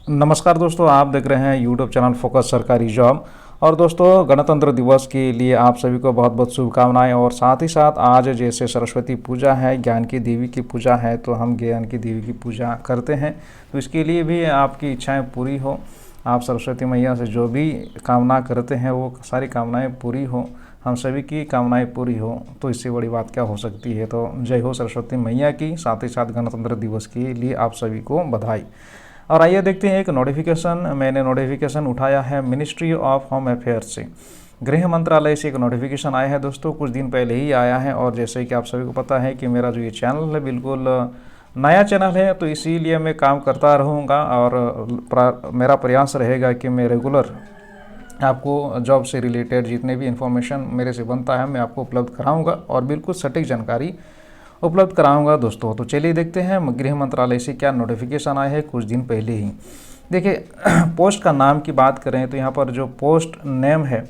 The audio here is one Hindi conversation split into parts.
नमस्कार दोस्तों, आप देख रहे हैं यूट्यूब चैनल फोकस सरकारी जॉब। और दोस्तों, गणतंत्र दिवस के लिए आप सभी को बहुत बहुत शुभकामनाएं। और साथ ही साथ आज जैसे सरस्वती पूजा है, ज्ञान की देवी की पूजा है, तो हम ज्ञान की देवी की पूजा करते हैं। तो इसके लिए भी आपकी इच्छाएं पूरी हो, आप सरस्वती मैया से जो भी कामना करते हैं वो सारी कामनाएँ पूरी हो, हम सभी की कामनाएं पूरी हो, तो इससे बड़ी बात क्या हो सकती है। तो जय हो सरस्वती मैया की। साथ ही साथ गणतंत्र दिवस के लिए आप सभी को बधाई। और आइए देखते हैं एक मैंने नोटिफिकेशन उठाया है मिनिस्ट्री ऑफ होम अफेयर्स से। गृह मंत्रालय से एक नोटिफिकेशन आया है दोस्तों, कुछ दिन पहले ही आया है। और जैसे कि आप सभी को पता है कि मेरा जो ये चैनल है बिल्कुल नया चैनल है, तो इसीलिए मैं काम करता रहूँगा और मेरा प्रयास रहेगा कि मैं रेगुलर आपको जॉब से रिलेटेड जितने भी इन्फॉर्मेशन मेरे से बनता है मैं आपको उपलब्ध कराऊंगा और बिल्कुल सटीक जानकारी उपलब्ध कराऊंगा दोस्तों। तो चलिए देखते हैं गृह मंत्रालय से क्या नोटिफिकेशन आया है कुछ दिन पहले ही। देखिए, पोस्ट का नाम की बात करें तो यहाँ पर जो पोस्ट नेम है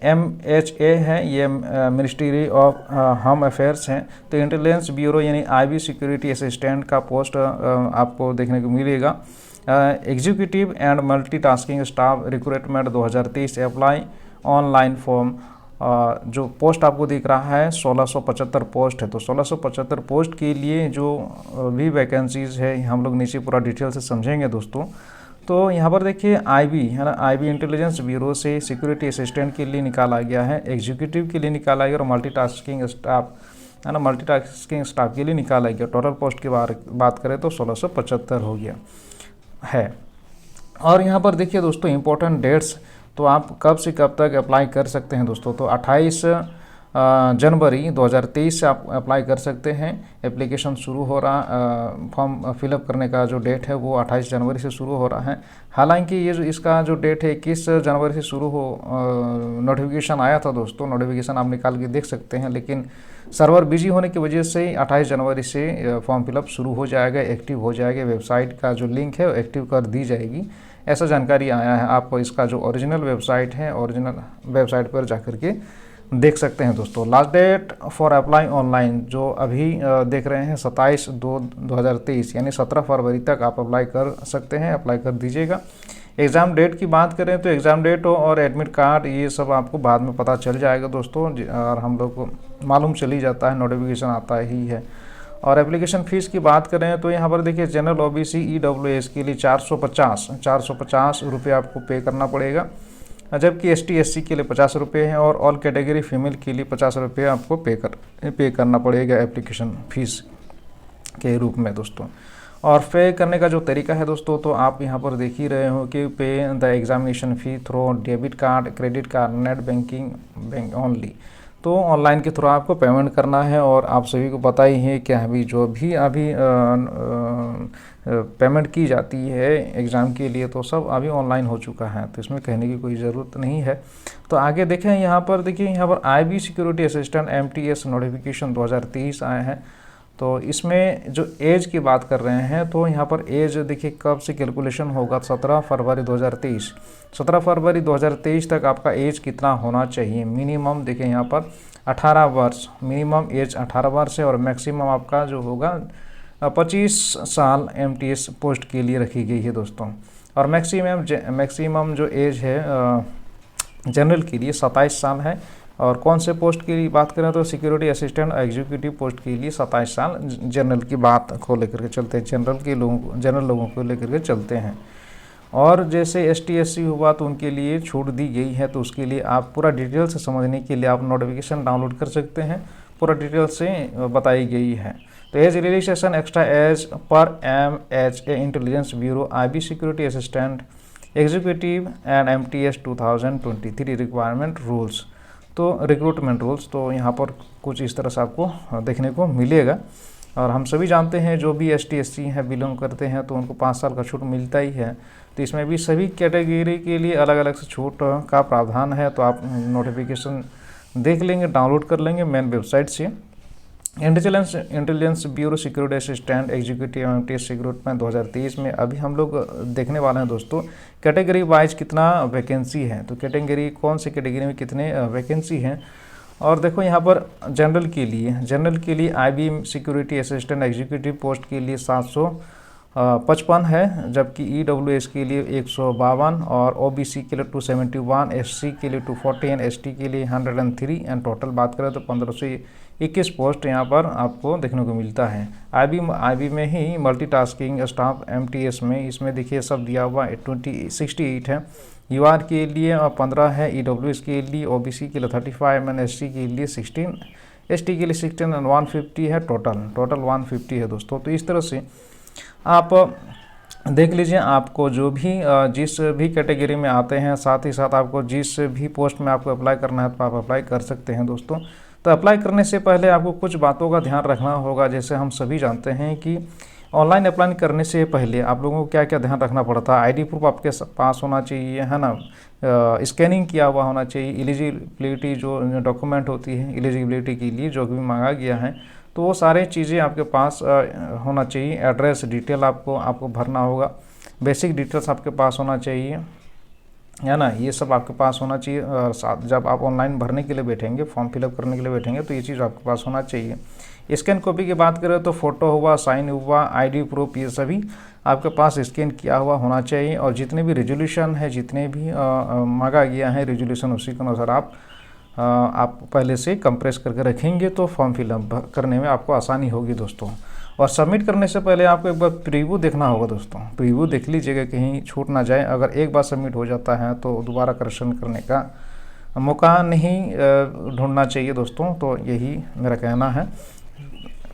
MHA है, ये मिनिस्ट्री ऑफ होम अफेयर्स हैं। तो इंटेलिजेंस ब्यूरो यानी IB सिक्योरिटी असिस्टेंट का पोस्ट आपको देखने को मिलेगा। Executive and multitasking staff recruitment 2023 apply online form. जो पोस्ट आपको दिख रहा है 1675 पोस्ट है। तो 1675 पोस्ट के लिए जो भी वैकेंसीज़ है हम लोग नीचे पूरा डिटेल से समझेंगे दोस्तों। तो यहाँ पर देखिए IB है ना, IB इंटेलिजेंस ब्यूरो से सिक्योरिटी असिस्टेंट के लिए निकाला गया है, एग्जीक्यूटिव के लिए निकाला गया और मल्टीटास्किंग स्टाफ है ना, मल्टीटास्किंग स्टाफ के लिए निकाला गया। टोटल पोस्ट की बात करें तो 1675 हो गया है। और यहाँ पर देखिए दोस्तों इंपॉर्टेंट डेट्स, तो आप कब से कब तक अप्लाई कर सकते हैं दोस्तों। तो 28 जनवरी 2023 से आप अप्लाई कर सकते हैं। एप्लीकेशन शुरू हो रहा, फॉर्म फिलअप करने का जो डेट है वो 28 जनवरी से शुरू हो रहा है। हालांकि ये जो इसका जो डेट है 21 जनवरी से शुरू हो नोटिफिकेशन आया था दोस्तों, नोटिफिकेशन आप निकाल के देख सकते हैं, लेकिन सर्वर बिजी होने की वजह से 28 जनवरी से फॉर्म फिलअप शुरू हो जाएगा, एक्टिव हो जाएगा। वेबसाइट का जो लिंक है वो एक्टिव कर दी जाएगी, ऐसा जानकारी आया है। आपको इसका जो ओरिजिनल वेबसाइट है, ओरिजिनल वेबसाइट पर जाकर के देख सकते हैं दोस्तों। Last date for apply online जो अभी देख रहे हैं 27/2/2023 यानी 17 फरवरी तक आप अप्लाई कर सकते हैं, अप्लाई कर दीजिएगा। एग्ज़ाम डेट की बात करें तो एग्ज़ाम डेट और एडमिट कार्ड ये सब आपको बाद में पता चल जाएगा दोस्तों, और हम लोग को मालूम चल ही जाता है, नोटिफिकेशन आता ही है। और एप्लीकेशन फ़ीस की बात करें तो यहाँ पर देखिए जनरल OBC EWS के लिए 450 रुपये आपको पे करना पड़ेगा, जबकि ST SC के लिए 50 रुपये हैं और ऑल कैटेगरी फीमेल के लिए 50 रुपये आपको पे करना पड़ेगा एप्लीकेशन फ़ीस के रूप में दोस्तों। और पे करने का जो तरीका है दोस्तों, तो आप यहाँ पर देख ही रहे हो कि पे the examination fee through debit card, credit card, net banking, bank only. तो ऑनलाइन के थ्रू आपको पेमेंट करना है। और आप सभी को पता ही है कि अभी जो भी पेमेंट की जाती है एग्ज़ाम के लिए तो सब अभी ऑनलाइन हो चुका है, तो इसमें कहने की कोई ज़रूरत नहीं है। तो आगे देखें, यहाँ पर देखिए, यहाँ पर IB security assistant MTS notification 2023 आए हैं। तो इसमें जो एज की बात कर रहे हैं तो यहाँ पर एज देखिए कब से कैलकुलेशन होगा, 17 फरवरी 2023। 17 फरवरी 2023 तक आपका एज कितना होना चाहिए। मिनिमम देखिए यहाँ पर 18 वर्ष, मिनिमम एज 18 वर्ष है और मैक्सिमम आपका जो होगा 25 साल MTS पोस्ट के लिए रखी गई है दोस्तों। और मैक्सिमम जो एज है जनरल के लिए 27 साल है। और कौन से पोस्ट की बात करें तो सिक्योरिटी असिस्टेंट एग्जीक्यूटिव पोस्ट के लिए 27 साल जनरल की बात को लेकर के चलते हैं, जनरल लोगों को लेकर के चलते हैं। और जैसे ST SC हुआ तो उनके लिए छूट दी गई है, तो उसके लिए आप पूरा डिटेल से समझने के लिए आप नोटिफिकेशन डाउनलोड कर सकते हैं, पूरा डिटेल से बताई गई है। तो एज रिलैक्सेशन एक्स्ट्रा एज पर MHA intelligence bureau IB security assistant executive and MTS 2023 requirement rules, तो रिक्रूटमेंट रूल्स, तो यहाँ पर कुछ इस तरह से आपको देखने को मिलेगा। और हम सभी जानते हैं जो भी ST SC हैं बिलोंग करते हैं तो उनको 5 साल का छूट मिलता ही है। तो इसमें भी सभी कैटेगरी के लिए अलग अलग से छूट का प्रावधान है। तो आप नोटिफिकेशन देख लेंगे, डाउनलोड कर लेंगे मेन वेबसाइट से। Intelligence bureau security assistant executive MTS recruitment 2023 में अभी हम लोग देखने वाले हैं दोस्तों कैटेगरी वाइज कितना वैकेंसी है। तो कैटेगरी कौन सी कैटेगरी में कितने वैकेंसी हैं। और देखो यहाँ पर जनरल के लिए IB security assistant executive post के लिए 55 है, जबकि EWS के लिए 152 और OBC के लिए 271, SC के लिए 214, ST के लिए 103 एंड टोटल बात करें तो 1521 पोस्ट यहाँ पर आपको देखने को मिलता है। IB में ही मल्टीटास्किंग स्टाफ MTS में इसमें देखिए सब दिया हुआ 68 है। UR के लिए 15 है, EWS के लिए, OBC के लिए 35 एंड SC के लिए 16, ST के लिए 16 एंड 150 है। टोटल 150 है दोस्तों। तो इस तरह से आप देख लीजिए, आपको जो भी जिस भी कैटेगरी में आते हैं, साथ ही साथ आपको जिस भी पोस्ट में आपको अप्लाई करना है तो आप अप्लाई कर सकते हैं दोस्तों। तो अप्लाई करने से पहले आपको कुछ बातों का ध्यान रखना होगा। जैसे हम सभी जानते हैं कि ऑनलाइन अप्लाई करने से पहले आप लोगों को क्या क्या ध्यान रखना पड़ता है। ID प्रूफ आपके पास होना चाहिए, है ना, स्कैनिंग किया हुआ होना चाहिए, एलिजिबिलिटी जो डॉक्यूमेंट होती है एलिजिबिलिटी के लिए जो भी मांगा गया है तो वो सारे चीज़ें आपके पास होना चाहिए। एड्रेस डिटेल आपको भरना होगा, बेसिक डिटेल्स आपके पास होना चाहिए, है ना, ये सब आपके पास होना चाहिए। साथ जब आप ऑनलाइन भरने के लिए बैठेंगे, फॉर्म फिलअप करने के लिए बैठेंगे तो ये चीज़ आपके पास होना चाहिए। स्कैन कॉपी की बात करें तो फ़ोटो हुआ, साइन हुआ, ID प्रूफ, ये सभी आपके पास स्कैन किया हुआ होना चाहिए। और जितने भी रेजोल्यूशन है, जितने भी मांगा गया है रेजोल्यूशन, उसी के अनुसार आप पहले से कंप्रेस करके रखेंगे तो फॉर्म फिलअप करने में आपको आसानी होगी दोस्तों। और सबमिट करने से पहले आपको एक बार प्रीव्यू देखना होगा दोस्तों। प्रीव्यू देख लीजिएगा, कहीं छूट ना जाए। अगर एक बार सबमिट हो जाता है तो दोबारा करेक्शन करने का मौका नहीं ढूंढना चाहिए दोस्तों। तो यही मेरा कहना है।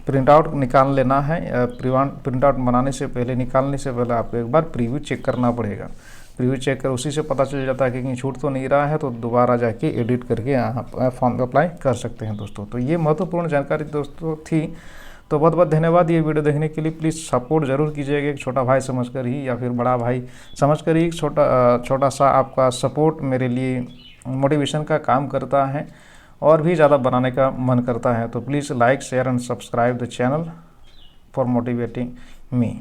प्रिंट आउट निकाल लेना है, प्रिंट आउट बनाने से पहले, निकालने से पहले आपको एक बार प्रीव्यू चेक करना पड़ेगा। प्रीव्यू चेक कर उसी से पता चल जाता है कि कहीं छूट तो नहीं रहा है, तो दोबारा जाके एडिट करके आप फॉर्म अप्लाई कर सकते हैं दोस्तों। तो ये महत्वपूर्ण जानकारी दोस्तों थी। तो बहुत बहुत धन्यवाद ये वीडियो देखने के लिए। प्लीज़ सपोर्ट ज़रूर कीजिएगा, एक छोटा भाई समझकर ही या फिर बड़ा भाई समझकर ही। छोटा सा आपका सपोर्ट मेरे लिए मोटिवेशन का काम करता है और भी ज़्यादा बनाने का मन करता है। तो please like, share and subscribe the channel for motivating me.